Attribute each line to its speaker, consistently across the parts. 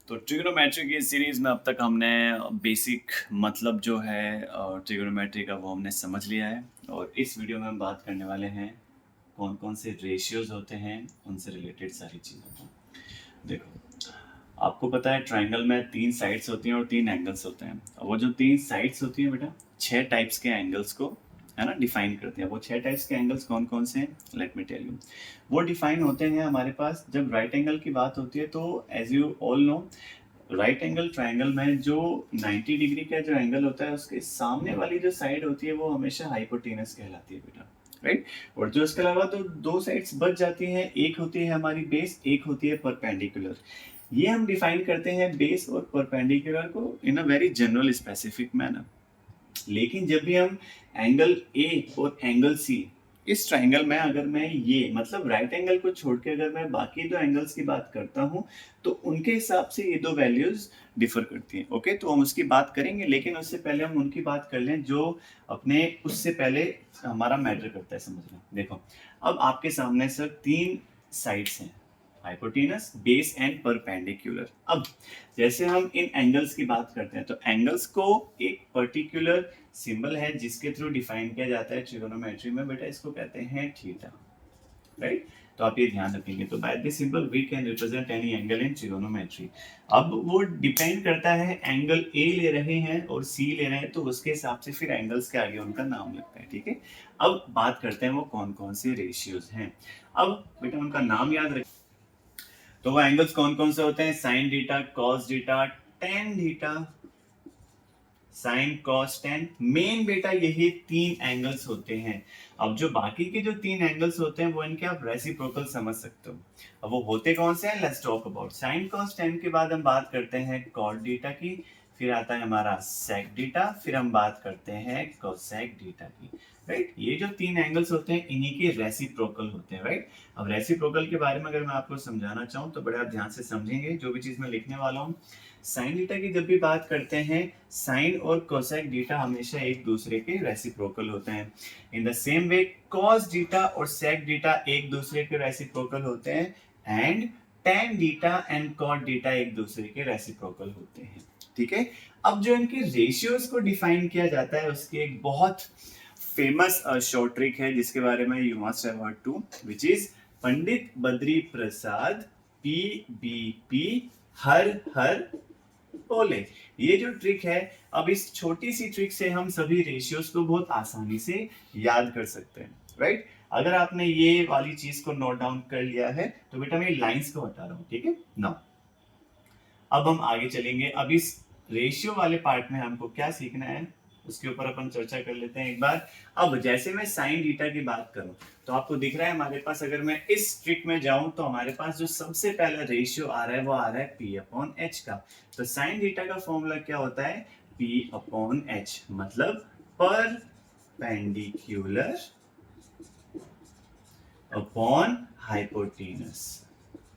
Speaker 1: तो ट्रिग्नोमेट्री की सीरीज़ में अब तक हमने बेसिक मतलब जो है ट्रिग्नोमेट्री का वो हमने समझ लिया है और इस वीडियो में हम बात करने वाले हैं कौन-कौन से रेशियोज़ होते हैं उनसे रिलेटेड सारी चीज़ों को। देखो, आपको पता है ट्रायंगल में 3 साइड्स होती हैं और 3 एंगल्स होते हैं। और वो जो 3 साइड्स होती हैं बेटा 6 टाइप्स के एंगल्स को है ना डिफाइन करते हैं। वो 6 टाइप्स के एंगल्स कौन-कौन से हैं? Let me tell you. वो डिफाइन होते हैं हमारे पास जब राइट एंगल की बात होती है तो as you all know right angle triangle में जो 90 डिग्री का जो एंगल होता है उसके सामने वाली जो साइड होती है वो हमेशा हाइपोटेनस कहलाती है बेटा, राइट। और जो इसके अलावा तो दो साइड्स बच जाती हैं, एक होती है हमारी बेस, एक होती है परपेंडिकुलर। ये हम डिफाइन करते हैं बेस और परपेंडिकुलर को in a very general specific manner. लेकिन जब भी हम एंगल ए और एंगल सी इस ट्रायंगल में अगर मैं ये मतलब राइट एंगल को छोड़ के अगर मैं बाकी दो एंगल्स की बात करता हूं तो उनके हिसाब से ये दो वैल्यूज डिफर करती हैं। ओके, तो हम उसकी बात करेंगे लेकिन उससे पहले हम उनकी बात कर लें जो अपने उससे पहले हमारा मैटर करता है समझना। देखो, अब आपके सामने सर 3 साइड्स हैं, हाइपोटेनस, बेस एंड परपेंडिकुलर। अब जैसे हम इन एंगल्स की बात करते हैं तो एंगल्स को एक पर्टिकुलर सिंबल है जिसके थ्रू डिफाइन किया जाता है ट्रिगोनोमेट्री में, बेटा इसको कहते हैं थीटा, राइट। तो आप ये ध्यान रखेंगे। तो by this symbol we can represent any angle in trigonometry. अब वो डिपेंड करता है एंगल ए ले रहे हैं और सी ले रहे हैं तो उसके हिसाब से फिर एंगल्स के आगे उनका नाम लगता है, ठीक है। अब बात करते हैं वो कौन कौन से रेशियोज हैं। अब बेटा उनका नाम याद रखें। तो वो एंगल्स कौन कौन से होते हैं? Sine theta, cos theta, tan theta, sine cos tan. Main बेटा यही 3 एंगल्स होते हैं। अब जो बाकी के जो 3 एंगल्स होते हैं वो इनके आप रेसिप्रोकल समझ सकते हो। अब वो होते कौन से हैं? Let's talk about sine cos tan के बाद हम बात करते हैं कॉट थीटा की, फिर आता है हमारा सेक थीटा, फिर हम बात करते हैं कोसेक थीटा की, राइट। ये जो 3 एंगल्स होते हैं इन्हीं के रेसिप्रोकल होते हैं, राइट। अब रेसिप्रोकल के बारे में अगर मैं आपको समझाना चाहूँ तो बड़ा ध्यान से समझेंगे जो भी चीज मैं लिखने वाला हूँ। साइन थीटा की जब भी बात करते हैं, साइन और कोसेक थीटा हमेशा एक दूसरे के रेसिप्रोकल होते हैं। In the same way cos theta और सेक थीटा एक दूसरे के रेसिप्रोकल होते हैं and tan theta and cot theta एक दूसरे के रेसिप्रोकल होते हैं, ठीक है। अब जो इनके रेशियोज को डिफाइन किया जाता है उसकी एक बहुत फेमस शॉर्ट ट्रिक है जिसके बारे में you must have heard too, which is Pandit Badri Prasad PBP हर हर बोले। ये जो ट्रिक है, अब इस छोटी सी ट्रिक से हम सभी रेशियोज को बहुत आसानी से याद कर सकते हैं, राइट। अगर आपने ये वाली चीज को नोट डाउन कर लिया है तो बेटा मैं लाइंस को हटा रहा हूं, ठीक है ना। अब हम आगे चलेंगे। अब इस रेशियो वाले पार्ट में हमको क्या सीखना है उसके ऊपर अपन चर्चा कर लेते हैं एक बार। अब जैसे मैं साइन थीटा की बात करूं तो आपको दिख रहा है हमारे पास, अगर मैं इस ट्रिक में जाऊं तो हमारे पास जो सबसे पहला रेशियो आ रहा है वो आ रहा है पी अपॉन एच का। तो साइन थीटा का फॉर्मूला क्या होता है? पी अपॉन एच, मतलब परपेंडिकुलर अपॉन हाइपोटेनस,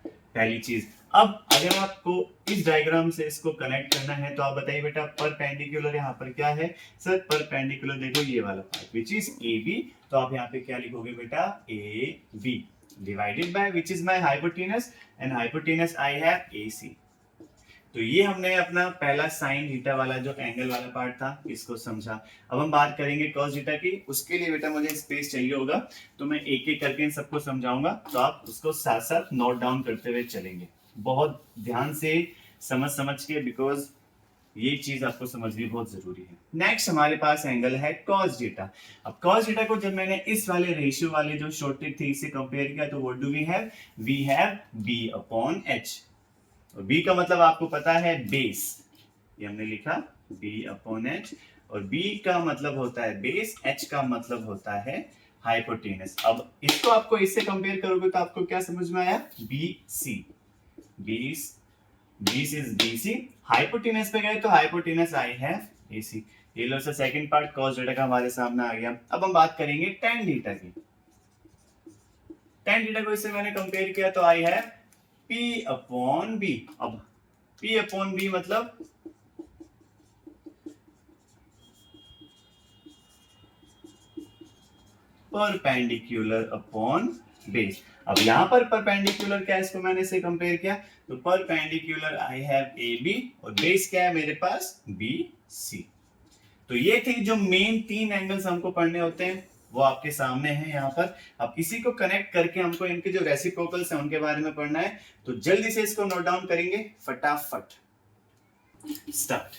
Speaker 1: पहली चीज। अब अगर आपको इस डायग्राम से इसको कनेक्ट करना है तो आप बताइए बेटा परपेंडिकुलर यहाँ पर क्या है? सर परपेंडिकुलर देखो ये वाला part which is A B, तो आप यहाँ पे क्या लिखोगे बेटा? A B divided by which is my hypotenuse and hypotenuse I have A C. तो ये हमने अपना पहला साइन थीटा वाला जो एंगल वाला पार्ट था इसको समझा। अब हम बात करेंगे कॉस थीटा की। उसके लिए बेटा मुझे स्पेस चाहिए होगा तो मैं एक एक करके इन सबको समझाऊंगा, तो आप उसको साथ साथ नोट डाउन करते हुए चलेंगे, बहुत ध्यान से समझ समझ के, बिकॉज ये चीज आपको समझनी बहुत जरूरी है। नेक्स्ट हमारे पास एंगल है कॉस थीटा। अब कॉस थीटा को जब मैंने इस वाले रेशियो वाले जो शॉर्ट ट्रिक थी इससे कंपेयर किया तो what do we have? We have B upon H. और b का मतलब आपको पता है बेस, ये हमने लिखा b अपॉन एच। और b का मतलब होता है बेस, h का मतलब होता है हाइपोटेनस। अब इसको आपको इससे कंपेयर करोगे तो आपको क्या समझ में आया? BC, base base is BC। Hypotenuse पे गए तो हाइपोटेनस आई है AC। ये लो sir second part cos theta का हमारे सामने आ गया। अब हम बात करेंगे टेन थीटा की। टेन थीटा को इससे मैंने कंपेयर किया तो आई है P अपॉन B। अब P अपॉन B मतलब परपेंडिकुलर अपॉन बेस। अब यहां पर परपेंडिकुलर क्या है, इसको मैंने इससे कंपेयर किया तो perpendicular I have A B और बेस क्या है मेरे पास बी सी। तो ये थे जो मेन 3 एंगल्स हमको पढ़ने होते हैं, वो आपके सामने हैं यहाँ पर। अब इसी को कनेक्ट करके हमको इनके जो रेसिप्रोकल्स हैं उनके बारे में पढ़ना है, तो जल्दी से इसको नोट डाउन करेंगे फटाफट। Start.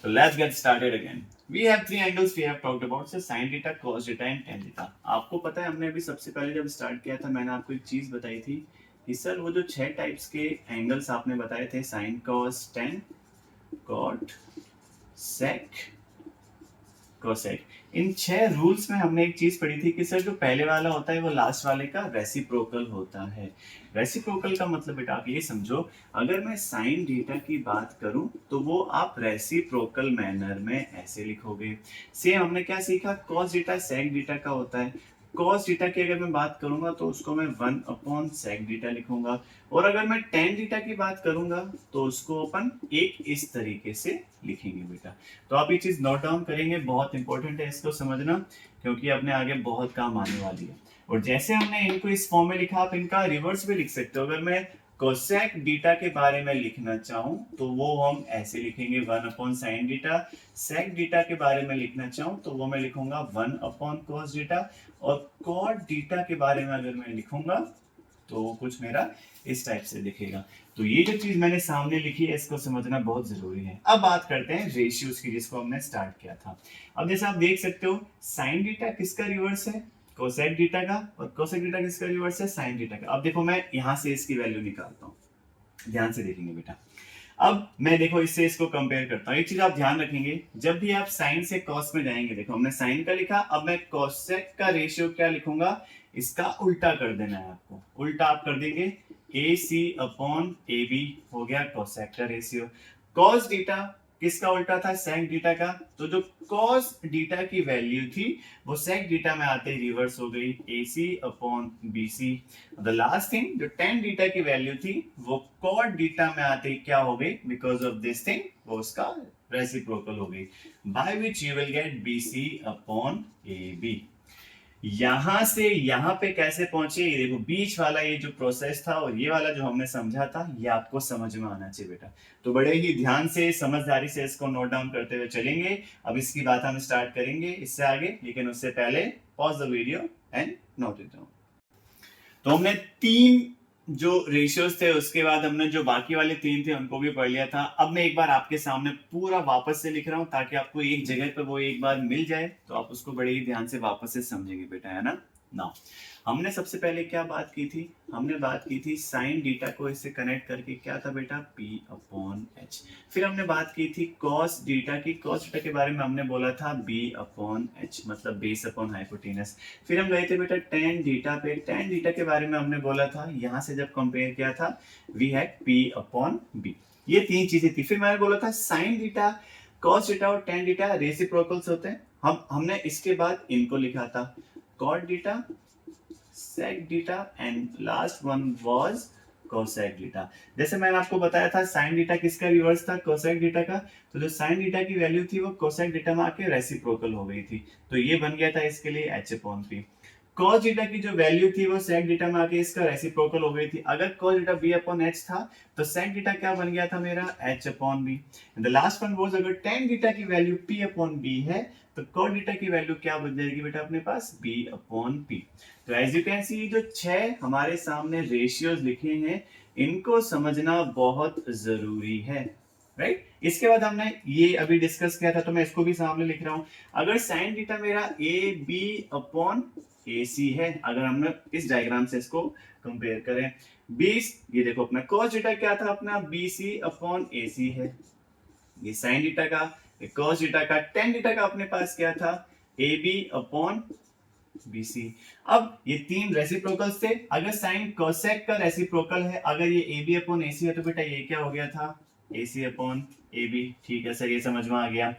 Speaker 1: So let's get started again. We have 3 angles we have talked about, so sin theta, cos theta and tan theta. आपको पता है हमने अभी सबसे पहले जब स्टार्ट किया था मैंने आपको एक चीज बताई थी कि सर वो जो 6 टाइप्स के एंगल्स आपने बताए थे, sin, cos, tan, cot, sec, cosec, इन 6 रूल्स में हमने एक चीज पढ़ी थी कि सर जो पहले वाला होता है वो लास्ट वाले का रेसिप्रोकल होता है। रेसिप्रोकल का मतलब बेटा आप ये समझो, अगर मैं साइन थीटा की बात करूं तो वो आप रेसिप्रोकल मैनर में ऐसे लिखोगे। सेम हमने क्या सीखा, cos थीटा sec थीटा का होता है। cos थीटा की अगर मैं बात करूंगा तो उसको मैं 1/sec थीटा लिखूंगा, और अगर मैं tan थीटा की बात करूंगा तो उसको अपन एक इस तरीके से लिखेंगे बेटा। तो आप ये चीज नोट डाउन करेंगे, बहुत इंपॉर्टेंट है इसको समझना, क्योंकि अपने आगे बहुत काम आने वाली है। और जैसे हमने इनको इस फॉर्म में लिखा, आप इनका रिवर्स भी लिख सकते हो। अगर मैं कोसेक थीटा के बारे में लिखना चाहूं तो वो हम ऐसे लिखेंगे 1/sin थीटा। सेक थीटा के बारे में लिखना चाहूं तो वो मैं लिखूंगा 1/cos थीटा। और कॉट थीटा के बारे में अगर मैं लिखूंगा तो कुछ मेरा इस टाइप से दिखेगा। तो ये जो चीज मैंने सामने लिखी है इसको समझना बहुत जरूरी है। अब बात करते हैं रेशियोज की, जिसको हमने स्टार्ट किया था। अब जैसे आप देख सकते हो, साइन थीटा किसका रिवर्स है, कोसेक थीटा का, और कोसेक थीटा किसका रिवर्स है, साइन थीटा का। अब देखो मैं यहां से इसकी वैल्यू निकालता हूं, ध्यान से देखेंगे बेटा। अब मैं देखो इससे इसको कंपेयर करता हूं। एक चीज आप ध्यान रखेंगे, जब भी आप साइन से कॉस में जाएंगे, देखो हमने साइन का लिखा, अब मैं कोसेक का रेशियो क्या लिखूंगा, इसका उल्टा कर देना है आपको। उल्टा आप कर देंगे AC/AB हो गया कोसेक का रेशियो। कॉस थीटा किसका उल्टा था, सेक थीटा का। तो जो कॉस थीटा की वैल्यू थी वो सेक थीटा में आते ही रिवर्स हो गई, AC/BC। द लास्ट थिंग, जो tan थीटा की वैल्यू थी वो cot थीटा में आते ही क्या हो गई, बिकॉज ऑफ दिस थिंग वो उसका रेसिप्रोकल हो गई, by which you will get BC/AB। यहां से यहां पे कैसे पहुंचे, ये देखो बीच वाला ये जो प्रोसेस था और ये वाला जो हमने समझा था, ये आपको समझ में आना चाहिए बेटा। तो बड़े ही ध्यान से समझदारी से इसको नोट डाउन करते हुए चलेंगे। अब इसकी बात हम स्टार्ट करेंगे इससे आगे, लेकिन उससे पहले pause the video and note it down. तो हमने 3 जो रेशियोज थे, उसके बाद हमने जो बाकी वाले 3 थे उनको भी पढ़ लिया था। अब मैं एक बार आपके सामने पूरा वापस से लिख रहा हूं ताकि आपको एक जगह पे वो एक बार मिल जाए, तो आप उसको बड़े ही ध्यान से वापस से समझेंगे बेटा, है ना। नाउ हमने सबसे पहले क्या बात की थी, हमने बात की थी साइन थीटा को इससे कनेक्ट करके क्या था बेटा, P/H। फिर हमने बात की थी कॉस थीटा की, कॉस थीटा के बारे में हमने बोला था B/H, मतलब बेस अपॉन हाइपोटेनस। फिर हम गए थे बेटा tan थीटा पे, tan थीटा के बारे में हमने बोला था, यहां से जब कंपेयर किया था वी हैड P/B। ये 3 चीजें थी। फिर मैंने बोला था साइन थीटा, कॉस थीटा और tan थीटा रेसिप्रोकल्स होते हैं। हमने इसके बाद इनको लिखा था cot theta, sec theta and last one was cosec theta. जैसे मैंने आपको बताया था sin थीटा किसका रिवर्स था, cosec थीटा का। तो जो sin थीटा की वैल्यू थी वो cosec थीटा में आके रेसिप्रोकल हो गई थी, तो ये बन गया था इसके लिए H/P। cos थीटा की जो वैल्यू थी वो sec थीटा में आके इसका रेसिप्रोकल हो गई थी। अगर cos थीटा B/H था तो sec थीटा क्या बन गया था मेरा, H/B। The last one was, अगर tan थीटा की वैल्यू P/B है तो cot थीटा की वैल्यू क्या बन जाएगी बेटा अपने पास, B/P। तो एज यू कैन सी, जो 6 हमारे सामने रेशियोज लिखे हैं इनको समझना बहुत जरूरी है, राइट। इसके बाद हमने ये अभी डिस्कस किया था, तो मैं इसको भी सामने लिख रहा हूं। अगर साइन थीटा मेरा AB/AC है, अगर हम इस डायग्राम से इसको कंपेयर करें, 20, ये देखो अपना cos थीटा क्या था अपना, BC/AC है, ये साइन थीटा का, ये cos थीटा का, tan थीटा का अपने पास क्या था, AB/BC। अब ये 3 रेसिप्रोकल्स थे। अगर साइन कोसेक का रेसिप्रोकल है, अगर ये AB/AC है तो बेटा ये क्या हो गया था, AC/AB। ठीक है सर, ये समझ में आ गया।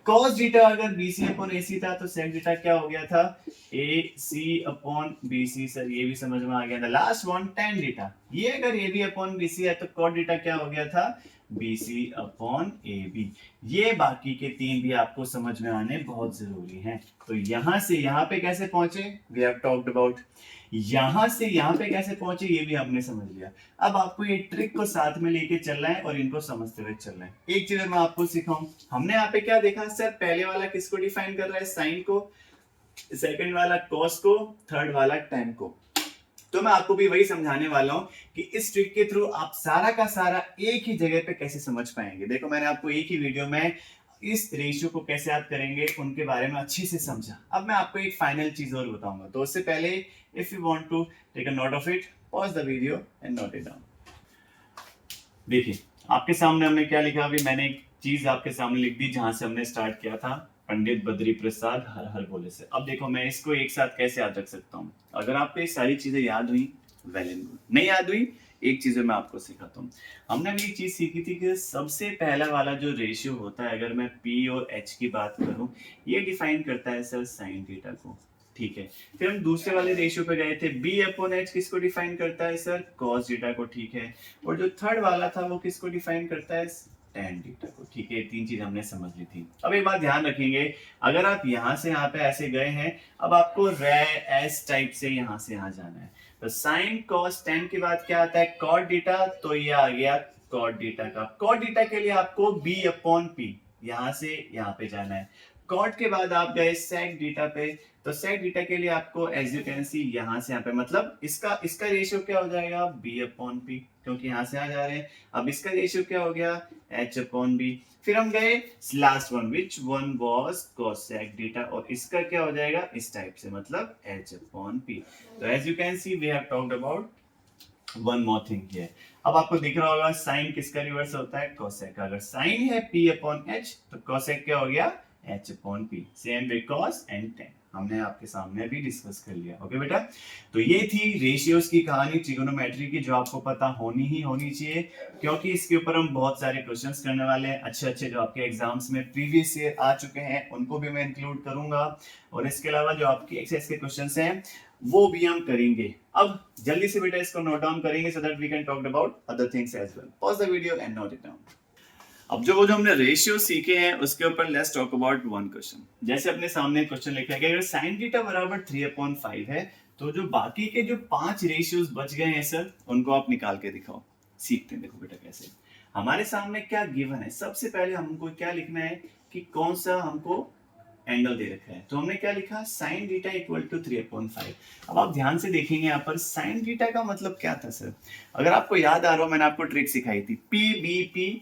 Speaker 1: cos थीटा अगर BC/AC था तो sec थीटा क्या हो गया था, AC/BC। सर ये भी समझ में आ गया था। लास्ट वन tan थीटा, ये अगर AB/BC है तो cot थीटा क्या हो गया था, BC अपॉन AB। ये बाकी के 3 भी आपको समझ में आने बहुत जरूरी हैं। तो यहां से यहां पे कैसे पहुंचे, वी हैव टॉक्ड अबाउट। यहां से यहां पे कैसे पहुंचे ये भी हमने समझ लिया। अब आपको ये ट्रिक को साथ में लेके चलना है और इनको समझते हुए चलना है। एक चीज मैं आपको सिखाऊं, हमने यहाँ पे क्या देखा सर, पहले वाला किसको डिफाइन कर रहा है, साइन को, सेकंड वाला कॉस को, थर्ड वाला टेन को। तो मैं आपको भी वही समझाने वाला हूं कि इस ट्रिक के थ्रू आप सारा का सारा एक ही जगह पे कैसे समझ पाएंगे। देखो मैंने आपको एक ही वीडियो में इस रेशियो को कैसे याद करेंगे उनके बारे में अच्छे से समझा। अब मैं आपको एक फाइनल चीज और बताऊंगा, तो उससे पहले if you want to take a note of it, pause the video and note it down. देखिए आपके सामने हमने क्या लिखा, अभी मैंने एक चीज आपके सामने लिख दी जहां से हमने स्टार्ट किया था, पंडित बद्री प्रसाद हर हर बोले से। अब देखो मैं इसको एक साथ कैसे याद रख सकता हूँ। अगर आपको ये सारी चीजें याद हुई वेल एंड गुड, नहीं याद हुई एक चीज मैं आपको सिखाता हूँ। हमने भी एक चीज सीखी थी कि सबसे पहला वाला जो रेशियो होता है, अगर मैं P और H की बात करूं, ये डिफाइन करता है सर साइन थीटा को, ठीक है। फिर हम दूसरे वाले रेशियो पे गए थे, B अपॉन H किसको डिफाइन करता है सर, कॉस थीटा को, ठीक है। और जो थर्ड वाला था वो किसको डिफाइन करता है, tan थीटा को, ठीक है। तीन चीज हमने समझ ली थी। अब एक बात ध्यान रखेंगे, अगर आप यहां से यहां पे ऐसे गए हैं, अब आपको एस टाइप से यहां से यहां जाना है। तो साइन कॉस tan के बाद क्या आता है, कॉट थीटा, तो ये आ गया कॉट थीटा का। कॉट थीटा के लिए आपको B अपॉन P यहां से यहां पे जाना है। कॉट के बाद आप गए सेक थीटा पे, तो सेक थीटा के लिए आपको एज यू कैन सी यहां से यहां पे, मतलब इसका इसका रेशियो क्या हो जाएगा, B अपॉन P, क्योंकि यहां से आ जा रहे हैं। अब इसका रेशियो क्या हो गया, H अपॉन B। फिर हम गए last one, which one was cosec theta, और इसका क्या हो जाएगा इस टाइप से, मतलब H अपॉन P। तो as you can see we have talked about one more thing here. अब आपको दिख रहा होगा साइन किसका रिवर्स होता है, कोसेक। अगर साइन है P अपॉन H तो कोसेक क्या हो गया, H upon P। Same way cos and ten हमने आपके सामने अभी डिस्कस कर लिया। ओके बेटा, तो ये थी रेशियोज की कहानी ट्रिगोनोमेट्री की, जो आपको पता होनी ही होनी चाहिए, क्योंकि इसके ऊपर हम बहुत सारे क्वेश्चंस करने वाले हैं। अच्छे अच्छे जो आपके एग्जाम्स में प्रीवियस ईयर आ चुके हैं उनको भी मैं इंक्लूड करूंगा, और इसके अलावा जो आपकी एक्सरसाइज के क्वेश्चंस हैं वो भी हम करेंगे। अब जल्दी से बेटा इसको नोट डाउन करेंगे so that we can talk about other things as well. Pause the video and note it down. अब जो हमने रेशियो सीखे हैं उसके ऊपर let's talk about one question. जैसे अपने सामने क्वेश्चन लिखा है कि अगर sin थीटा बराबर 3/5 है, तो जो बाकी के जो 5 रेशियोज बच गए हैं सर, उनको आप निकाल के दिखाओ। सीखते हैं, देखो बेटा कैसे। हमारे सामने क्या गिवन है, सबसे पहले हमको क्या लिखना है कि कौन सा हमको एंगल दे रखा है। तो हमने क्या लिखा, sin थीटा इक्वल टू 3/5। अब आप ध्यान से देखेंगे यहाँ पर sin थीटा का मतलब क्या था सर। अगर आपको याद आ रहा हो, मैंने आपको ट्रिक सिखाई थी, PBP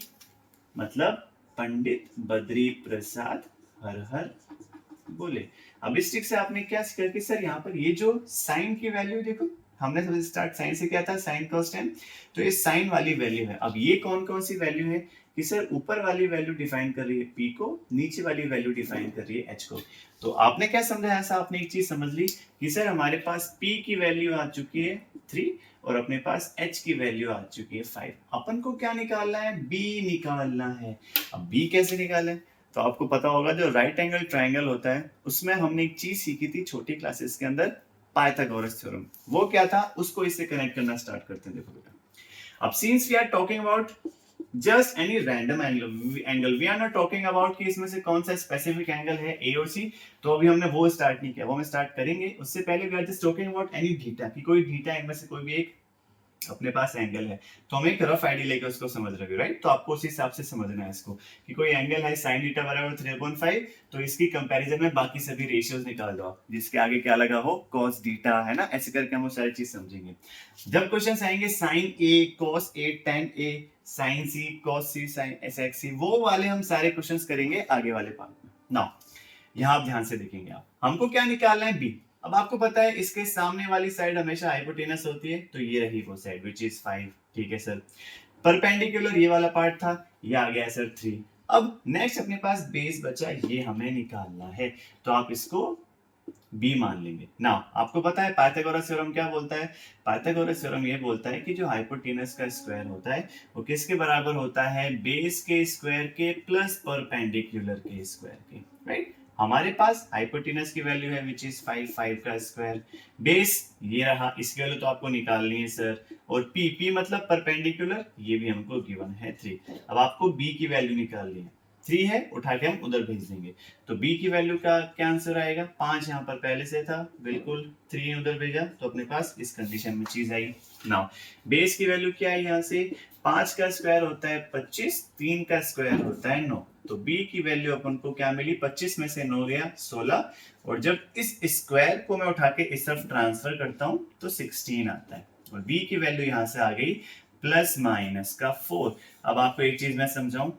Speaker 1: मतलब पंडित बद्री प्रसाद हर हर बोले। अब इस ट्रिक से आपने क्या सीखा कि सर यहाँ पर ये जो साइन की वैल्यू देखो, हमने सबसे स्टार्ट साइन से किया था, साइन कॉस टेन, तो ये साइन वाली वैल्यू है। अब ये कौन कौन सी वैल्यू है कि सर ऊपर वाली वैल्यू डिफाइन कर रही है P को, नीचे वाली वैल्यू डिफाइन कर रही है H को। तो आपने क्या समझा, ऐसा आपने एक चीज समझ ली कि सर हमारे पास P की वैल्यू आ चुकी है 3 और अपने पास H की वैल्यू आ चुकी है 5। अपन को क्या निकालना है, B निकालना है। अब B कैसे निकालें, तो आपको पता होगा जो राइट एंगल ट्रायंगल होता है उसमें हमने एक चीज सीखी थी छोटी क्लासेस के अंदर, पाइथागोरस थ्योरम। वो क्या था, उसको इससे कनेक्ट करना स्टार्ट करते हैं। देखो बेटा, अब since we are talking about just any random angle, we are not talking about कि इसमें से कौन सा स्पेसिफिक एंगल है ए और सी, तो अभी हमने वो स्टार्ट नहीं किया, वो हम स्टार्ट करेंगे। उससे पहले we are just talking about any theta, कि कोई थीटा इनमें से कोई भी एक अपने पास एंगल है, तो हम एक रफ आइडिया लेकर उसको समझ रहे हैं, राइट। तो आपको उस हिसाब से समझना है इसको कि कोई एंगल है sin थीटा बराबर 3/5, तो इसकी कंपैरिजन में बाकी सभी रेशियोज निकाल दो, जिसके आगे क्या लगा हो, cos थीटा, है ना। ऐसे करके हम वो सारी चीज समझेंगे। जब क्वेश्चंस आएंगे sin A cos A tan A sin C cos C sin sec C, वो वाले हम सारे क्वेश्चंस करेंगे आगे वाले पार्ट में। नाउ यहाँ आप ध्यान से देखेंगे, आप हमको क्या निकालना है, B। अब आपको पता है इसके सामने वाली साइड हमेशा हाइपोटेनस होती है, तो ये रही वो साइड विच इज 5, ठीक है सर। परपेंडिकुलर ये वाला पार्ट था, ये आ गया सर 3। अब नेक्स्ट अपने पास बेस बचा, ये हमें निकालना है, तो आप इसको B मान लेंगे ना। आपको पता है पाइथागोरस थ्योरम क्या बोलता है, पाइथागोरस थ्योरम ये बोलता है कि जो हाइपोटेनस का स्क्वायर होता है वो किसके बराबर होता है, बेस के स्क्वायर के प्लस परपेंडिकुलर के स्क्वायर के, राइट। हमारे पास हाइपोटेनस की वैल्यू है विच इज 5 का स्क्वायर, बेस ये रहा, इसकी वैल्यू तो आपको निकालनी है सर, और पी मतलब परपेंडिकुलर, ये भी हमको गिवन है 3। अब आपको बी की वैल्यू निकालनी है, 3 है, उठा के हम उधर भेज देंगे। तो बी की वैल्यू का क्या आंसर आएगा, 5 यहाँ पर पहले से था, बिल्कुल 3 उधर भेजा तो अपने पास इस कंडीशन में चीज आई। नाउ बेस की वैल्यू क्या है, यहाँ से 5 का स्क्वायर होता है 25, 3 का स्क्वायर होता है 9। तो बी की वैल्यू अपन को क्या मिली, 25 में से 9 गया 16, और जब इस स्क्वायर को मैं उठा के इस तरफ ट्रांसफर करता हूं तो 16 आता है। और बी की वैल्यू यहां से आ गई प्लस माइनस का 4। अब आपको एक चीज मैं समझाऊं,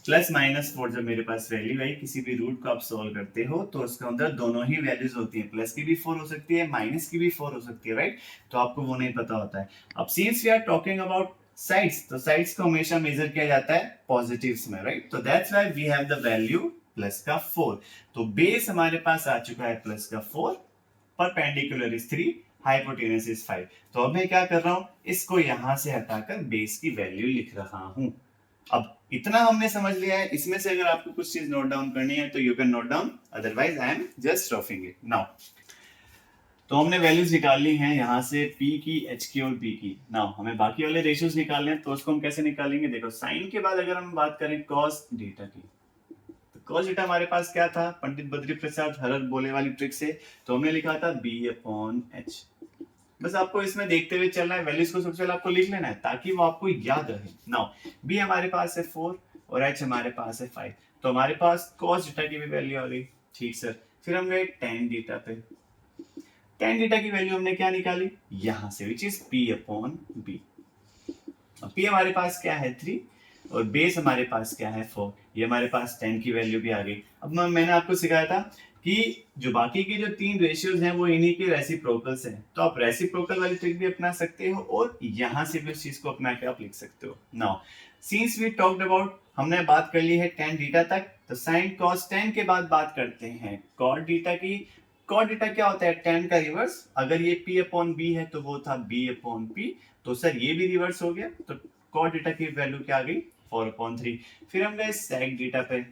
Speaker 1: प्लस माइनस 4 जब मेरे पास वैल्यू आई, किसी भी रूट को आप सोल्व करते हो तो उसके अंदर दोनों ही वैल्यूज होती है, प्लस की भी 4 हो सकती है, माइनस की भी 4 हो सकती है, राइट। तो आपको वो नहीं पता होता है। अब since we are talking about sides, तो साइड्स को हमेशा मेजर किया जाता है पॉजिटिव्स में, राइट। तो that's why we have the value plus का 4। तो बेस हमारे पास आ चुका है प्लस का 4, परपेंडिकुलर इज 3, हाइपोटेनस इज 5। तो अब मैं क्या कर रहा हूं, इसको यहां से हटाकर बेस की वैल्यू लिख रहा हूं। अब इतना हमने समझ लिया है, इसमें से अगर आपको कुछ चीज नोट डाउन करनी है तो you can note down, otherwise I am just roughing it now. तो हमने वैल्यूज निकाल ली हैं यहाँ से P की, H की और P की। नाउ हमें बाकी वाले रेशियोज निकालने हैं, तो उसको हम कैसे निकालेंगे, देखो साइन के बाद अगर हम बात करें कॉस डीटा की, तो कॉस डीटा हमारे पास क्या था, पंडित बद्री प्रसाद हरर बोले वाली ट्रिक से, तो हमने लिखा था B/H। बस आपको इसमें देखते हुए चलना है, वैल्यूज को सबसे पहले आपको लिख लेना है ताकि वो आपको याद रहे। नाउ B हमारे पास है 4 और H हमारे पास है 5, तो हमारे पास cos डीटा की भी वैल्यू आ गई। ठीक सर, फिर हम गए tan डीटा पे। tan डीटा की वैल्यू हमने क्या निकाली, यहां से, विच इज P/B। अब P हमारे पास क्या है 3 और बेस हमारे पास क्या है 4, ये हमारे पास 10 की वैल्यू भी आ गई। अब मैंने आपको सिखाया था कि जो बाकी के जो 3 रेशियोज हैं वो इन्हीं के रेसिप्रोकल्स हैं, तो आप रेसिप्रोकल वाली ट्रिक भी अपना सकते हो और यहां से भी उस चीज को अपना के आप लिख सकते हो। Now since we talked about, हमने बात कर ली है tan डीटा तक, तो sin cos tan के बाद बात करते हैं cot डीटा की। cot डीटा क्या होता है, tan का रिवर्स, अगर ये P/B है तो वो था B/P, तो सर ये भी रिवर्स हो गया, तो cot डीटा की वैल्यू क्या आ गई 4/3। फिर हम गए sec डीटा पे,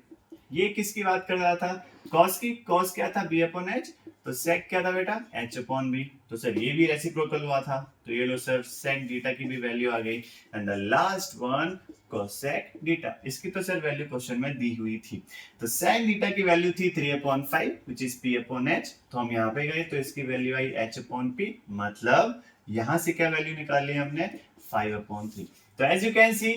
Speaker 1: ये किसकी बात कर रहा था, cos की, cos क्या था B/H, तो sec क्या था बेटा H/B, तो सर ये भी रेसिप्रोकल हुआ था, तो ये लो सर sec डीटा की भी वैल्यू आ गई। And the last one cosec डीटा, इसकी तो सर वैल्यू क्वेश्चन में दी हुई थी, तो sec डीटा की वैल्यू थी 3/5 विच इज P/H, तो हम यहाँ पे गए तो इसकी वैल्यू आई H/P, मतलब यहां से क्या वैल्यू निकाल ली हमने 5/3। तो एज यू कैन सी,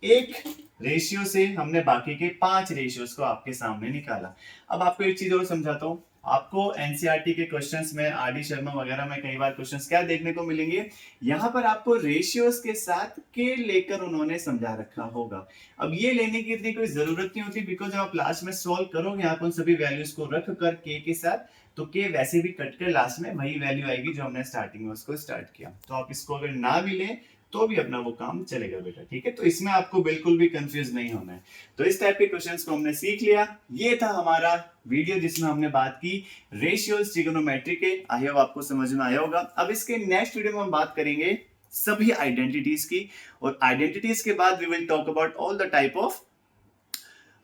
Speaker 1: एक रेशियो से हमने बाकी के 5 रेशियोज को आपके सामने निकाला। अब आपको एक चीज और समझाता हूं, आपको एनसीईआरटी के क्वेश्चंस में, आरडी शर्मा वगैरह में कई बार क्वेश्चंस क्या देखने को मिलेंगे, यहां पर आपको रेशियोज के साथ के लेकर उन्होंने समझा रखा होगा। अब ये लेने की इतनी कोई जरूरत नहीं होती, बिकॉज जब आप लास्ट में सॉल्व करोगे आप उन सभी वैल्यूज को रख कर के साथ, तो के वैसे भी कट कर लास्ट में वही वैल्यू आएगी जो हमने स्टार्टिंग में उसको स्टार्ट किया। तो आप इसको अगर ना भी लें तो भी अपना वो काम चलेगा बेटा, ठीक है। तो इसमें आपको बिल्कुल भी कंफ्यूज नहीं होना है। तो इस टाइप के क्वेश्चंस को हमने सीख लिया। ये था हमारा वीडियो जिसमें हमने बात की रेशियोज ट्रिगोनोमेट्री के। आई होप आपको समझ में आया होगा। अब इसके नेक्स्ट वीडियो में हम बात करेंगे सभी आइडेंटिटीज की, और आइडेंटिटीज के बाद we will talk about all the type of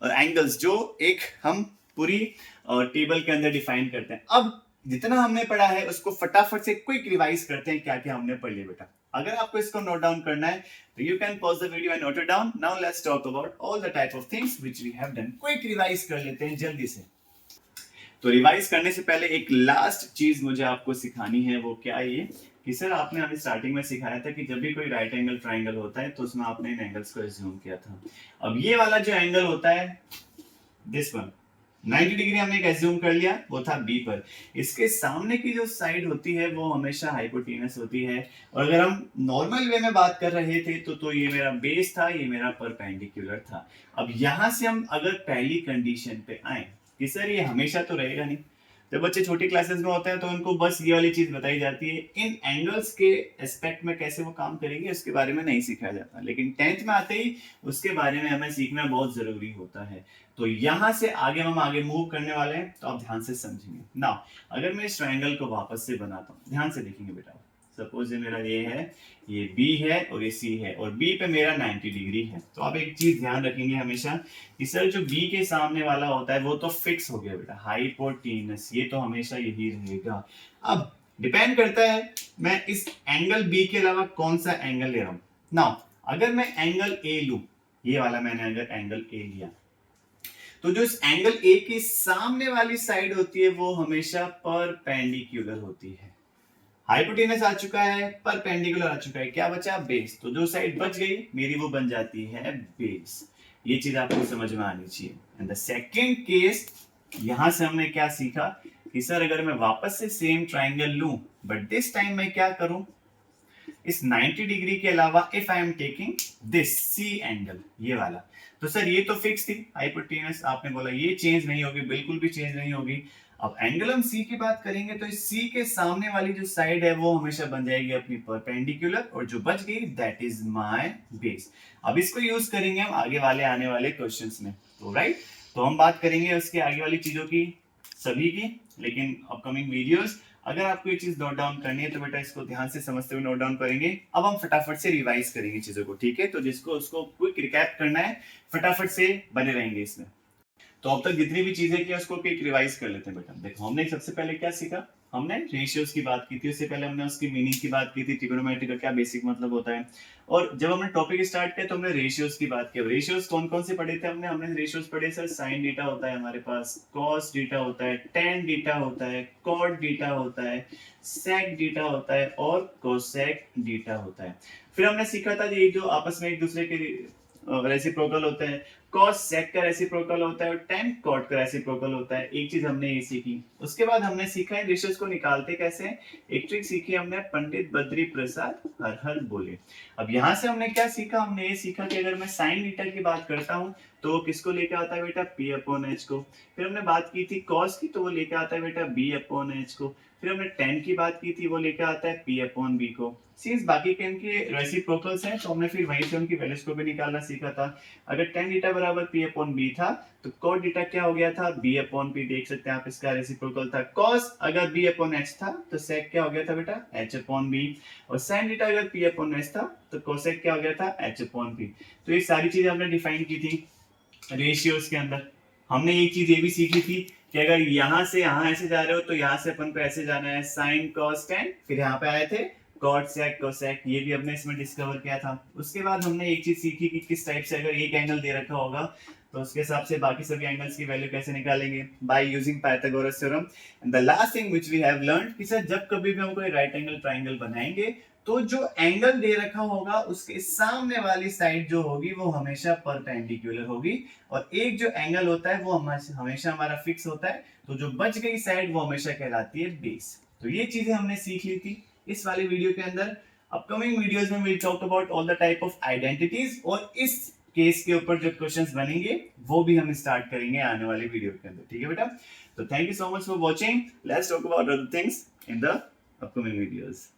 Speaker 1: angles जो एक हम पूरी टेबल के अंदर डिफाइन करते हैं। अब जितना हमने पढ़ा है उसको फटाफट से क्विक रिवाइज करते हैं, क्या क्या हमने पढ़ लिया बेटा। अगर आपको इसको नोट डाउन करना है तो you can pause the video and note it down. Now let's talk about all the type of things which we have done. Quick revise कर लेते हैं जल्दी से। तो रिवाइज करने से पहले एक लास्ट चीज मुझे आपको सिखानी है, वो क्या है ये कि सर आपने हमें स्टार्टिंग में सिखाया था कि जब भी कोई राइट एंगल ट्राइंगल होता है तो उसमें आपने इन एंगल्स को एज्यूम किया था। अब ये वाला जो एंगल होता है दिस वन 90 डिग्री हमने एक एज्यूम कर लिया, वो था बी पर। इसके सामने की जो साइड होती है वो हमेशा हाइपोटेनस होती है। और अगर हम नॉर्मल वे में बात कर रहे थे तो ये मेरा बेस था, ये मेरा परपेंडिकुलर था। अब यहां से हम अगर पहली कंडीशन पे आए कि सर ये हमेशा तो रहेगा नहीं, जब बच्चे छोटी क्लासेस में होते हैं तो उनको बस ये वाली चीज बताई जाती है, इन एंगल्स के एस्पेक्ट में कैसे वो काम करेंगे उसके बारे में नहीं सिखाया जाता। लेकिन 10th में आते ही उसके बारे में हमें सीखना बहुत जरूरी होता है। तो यहां से आगे हम आगे मूव करने वाले हैं, तो आप ध्यान से समझेंगे ना। अगर मैं इस ट्रायंगल को वापस से बनाता हूँ, ध्यान से देखेंगे बेटा। सपोज ये मेरा ये है, ये बी है और ये सी है, और बी पे मेरा 90 डिग्री है। तो आप एक चीज ध्यान रखेंगे हमेशा कि सर जो बी के सामने वाला होता है वो तो फिक्स हो गया बेटा, हाइपोटेनस, ये तो हमेशा यही रहेगा। अब डिपेंड करता है मैं इस एंगल बी के अलावा कौन सा एंगल ले रहा हूं। नाउ अगर मैं एंगल ए लूं, ये वाला मैंने अगर एंगल ए लिया, तो जो इस एंगल ए की सामने वाली साइड होती है वो हमेशा परपेंडिकुलर होती है। हाइपोटेनस आ चुका है, परपेंडिकुलर आ चुका है, क्या बचा? बेस। तो जो साइड बच गई मेरी वो बन जाती है बेस। ये चीज आपको समझ में आनी चाहिए। एंड द सेकंड केस, यहां से हमने क्या सीखा कि सर अगर मैं वापस से सेम ट्राइंगल लूं, बट दिस टाइम मैं क्या करूं, इस 90 डिग्री के अलावा if I am taking this C angle, ये वाला, तो सर ये तो फिक्स थी हाइपोटेनस, आपने बोला ये चेंज नहीं होगी, बिल्कुल भी चेंज नहीं होगी। अब एंगल हम सी की बात करेंगे तो इस सी के सामने वाली जो साइड है वो हमेशा बन जाएगी अपनी परपेंडिकुलर, और जो बच गई दैट इज माय बेस। अब इसको यूज करेंगे हम आगे वाले आने वाले क्वेश्चंस में, तो राइट, तो हम बात करेंगे उसके आगे वाली चीजों की, सभी की, लेकिन अपकमिंग वीडियोस। अगर आपको ये चीज नोट डाउन करनी है तो बेटा इसको ध्यान से समझते हुए नोट डाउन करेंगे। अब हम फटाफट से रिवाइज करेंगे चीजों को, ठीक है? तो जिसको उसको क्विक रिकैप करना है, फटाफट से बने रहेंगे इसमें। तो अब तक जितनी भी चीजें की उसको क्विक रिवाइज कर लेते हैं बेटा। देखो हमने सबसे पहले क्या सीखा, हमने रेशियोज की बात की थी, उससे पहले हमने उसकी मीनिंग की बात की थी, ट्रिगोनोमेट्री का क्या बेसिक मतलब होता है। और जब हमने टॉपिक स्टार्ट किया तो हमने रेशियोज की बात की। रेशियोज कौन कौन से पढ़े थे हमने? हमने रेशियोज पढ़े सर, साइन डीटा होता है हमारे पास, कॉस डीटा होता है, टेन डीटा होता है, कॉट डीटा होता है, सेक डीटा होता है और कोसेक डीटा होता है। फिर हमने सीखा था ये जो आपस में एक दूसरे के रेसिप्रोकल होते हैं, कॉस सेक का रेसिप्रोकल होता है और टेन कॉट का रेसिप्रोकल होता है। एक चीज हमने ये सीखी। उसके बाद हमने सीखा है रेशियोज को निकालते कैसे हैं। एक ट्रिक सीखी हमने, पंडित बद्री प्रसाद हर हर बोले। अब यहां से हमने क्या सीखा, हमने ये सीखा कि अगर मैं साइन बीटा की बात करता हूं तो वो किसको लेके आता है बेटा? पी अपॉन एच को। फिर हमने बात की थी कॉस की, तो वो लेके आता है बेटा बी अपॉन एच को। फिर हमने टेन की बात की थी, वो लेके आता है पी अपॉन बी को। सिंस बाकी के इनके रेसिप्रोकल्स हैं तो हमने फिर वहीं से उनकी वैल्यूज को भी निकालना सीखा था। अगर टेन डीटा बराबर पी अपॉन बी था तो कॉट डीटा क्या हो गया था? B upon P. देख सकते हैं आप, इसका रेसिप्रोकल था। कॉस अगर बी अपॉन एच था तो सेक क्या हो गया था बेटा? H upon B. और साइन डीटा अगर पी अपॉन एच था तो कोसेक क्या हो गया था? H upon P. तो ये सारी चीजें हमने डिफाइन की थी रेशियोज के अंदर। हमने एक चीज ये भी सीखी थी कि अगर यहां से यहां ऐसे जा रहे हो तो यहां से अपन को ऐसे जाना है, साइन कॉस टेन। फिर यहाँ पे आए थे कॉट सेक कोसेक, ये भी हमने इसमें डिस्कवर किया था। उसके बाद हमने एक चीज सीखी कि किस टाइप से अगर एक एंगल दे रखा होगा तो उसके हिसाब से बाकी सभी एंगल्स की वैल्यू कैसे निकालेंगे, by using Pythagoras theorem. And the last thing which we have learned कि सर जब कभी भी हम कोई राइट एंगल ट्राइंगल बनाएंगे तो जो एंगल दे रखा होगा उसके सामने वाली साइड जो होगी वो हमेशा परपेंडिकुलर होगी, और एक जो एंगल होता है वो हमेशा हमारा फिक्स होता है। तो जो बच गई साइड वो हमेशा कहलाती है बेस। तो ये चीजें हमने सीख ली थी इस वाले वीडियो के अंदर। अपकमिंग वीडियोस में will talk about all the type of identities, और इस केस के ऊपर जो क्वेश्चंस बनेंगे वो भी हम स्टार्ट करेंगे आने वाले वीडियो के अंदर, ठीक है बेटा? तो thank you so much for watching. Let's talk about other things in the upcoming videos.